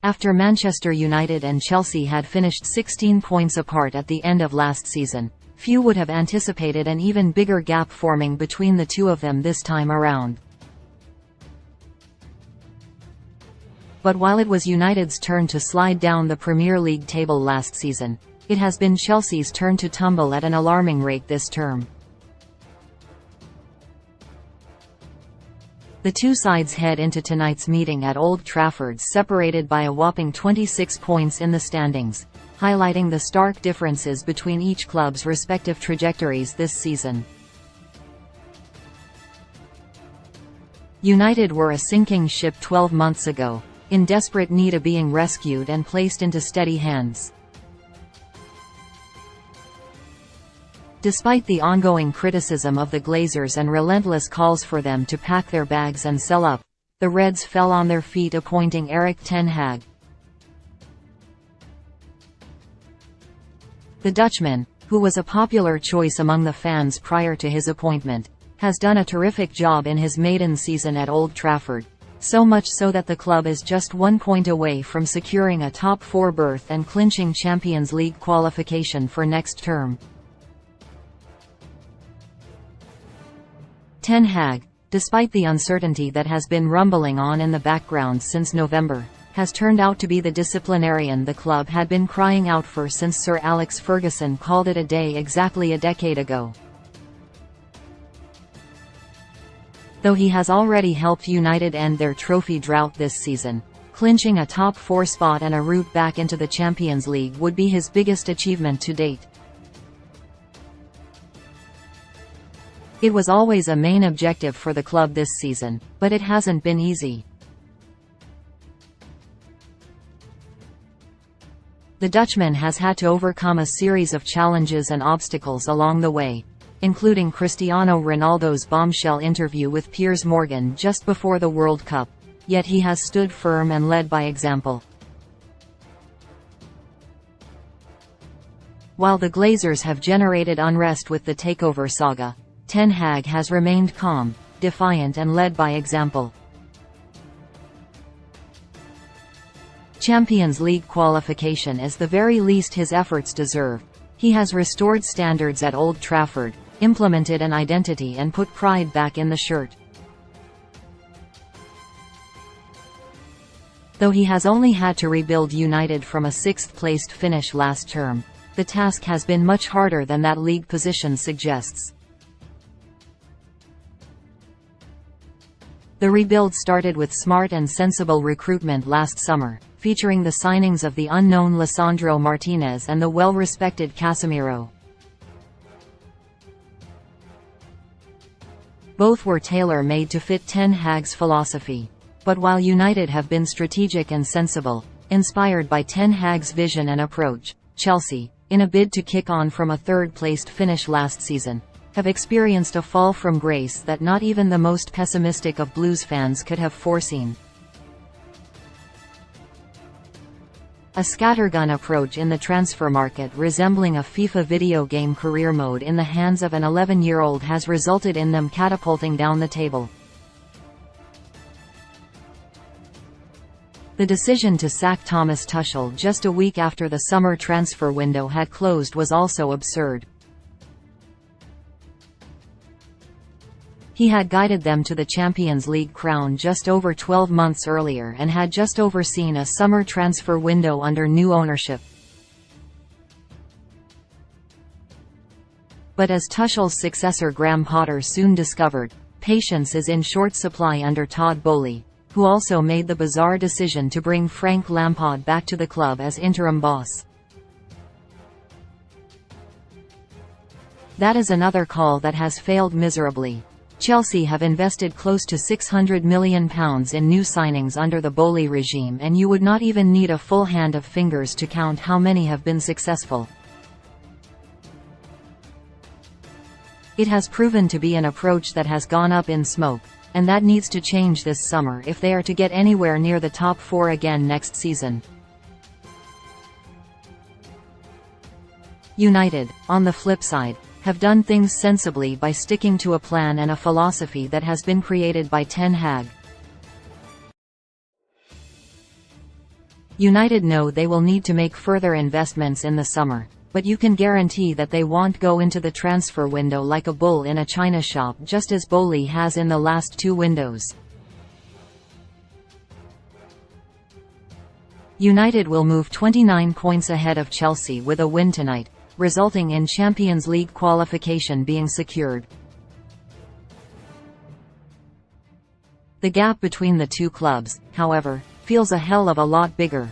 After Manchester United and Chelsea had finished 16 points apart at the end of last season, few would have anticipated an even bigger gap forming between the two of them this time around. But while it was United's turn to slide down the Premier League table last season, it has been Chelsea's turn to tumble at an alarming rate this term. The two sides head into tonight's meeting at Old Trafford separated by a whopping 26 points in the standings, highlighting the stark differences between each club's respective trajectories this season. United were a sinking ship 12 months ago, in desperate need of being rescued and placed into steady hands. Despite the ongoing criticism of the Glazers and relentless calls for them to pack their bags and sell up, the Reds fell on their feet appointing Erik ten Hag. The Dutchman, who was a popular choice among the fans prior to his appointment, has done a terrific job in his maiden season at Old Trafford, so much so that the club is just 1 point away from securing a top 4 berth and clinching Champions League qualification for next term. Ten Hag, despite the uncertainty that has been rumbling on in the background since November, has turned out to be the disciplinarian the club had been crying out for since Sir Alex Ferguson called it a day exactly a decade ago. Though he has already helped United end their trophy drought this season, clinching a top 4 spot and a route back into the Champions League would be his biggest achievement to date. It was always a main objective for the club this season, but it hasn't been easy. The Dutchman has had to overcome a series of challenges and obstacles along the way, including Cristiano Ronaldo's bombshell interview with Piers Morgan just before the World Cup, yet he has stood firm and led by example. While the Glazers have generated unrest with the takeover saga, Ten Hag has remained calm, defiant and led by example. Champions League qualification is the very least his efforts deserve. He has restored standards at Old Trafford, implemented an identity and put pride back in the shirt. Though he has only had to rebuild United from a 6th-placed finish last term, the task has been much harder than that league position suggests. The rebuild started with smart and sensible recruitment last summer, featuring the signings of the unknown Lisandro Martinez and the well-respected Casemiro. Both were tailor-made to fit Ten Hag's philosophy. But while United have been strategic and sensible, inspired by Ten Hag's vision and approach, Chelsea, in a bid to kick on from a 3rd-placed finish last season, have experienced a fall from grace that not even the most pessimistic of Blues fans could have foreseen. A scattergun approach in the transfer market resembling a FIFA video game career mode in the hands of an 11-year-old has resulted in them catapulting down the table. The decision to sack Thomas Tuchel just a week after the summer transfer window had closed was also absurd. He had guided them to the Champions League crown just over 12 months earlier and had just overseen a summer transfer window under new ownership. But as Tuchel's successor Graham Potter soon discovered, patience is in short supply under Todd Boehly, who also made the bizarre decision to bring Frank Lampard back to the club as interim boss. That is another call that has failed miserably. Chelsea have invested close to £600 million in new signings under the Boehly regime, and you would not even need a full hand of fingers to count how many have been successful. It has proven to be an approach that has gone up in smoke, and that needs to change this summer if they are to get anywhere near the top 4 again next season. United, on the flip side, have done things sensibly by sticking to a plan and a philosophy that has been created by Ten Hag. United know they will need to make further investments in the summer, but you can guarantee that they won't go into the transfer window like a bull in a china shop, just as Boehly has in the last 2 windows. United will move 29 points ahead of Chelsea with a win tonight, resulting in Champions League qualification being secured. The gap between the two clubs, however, feels a hell of a lot bigger.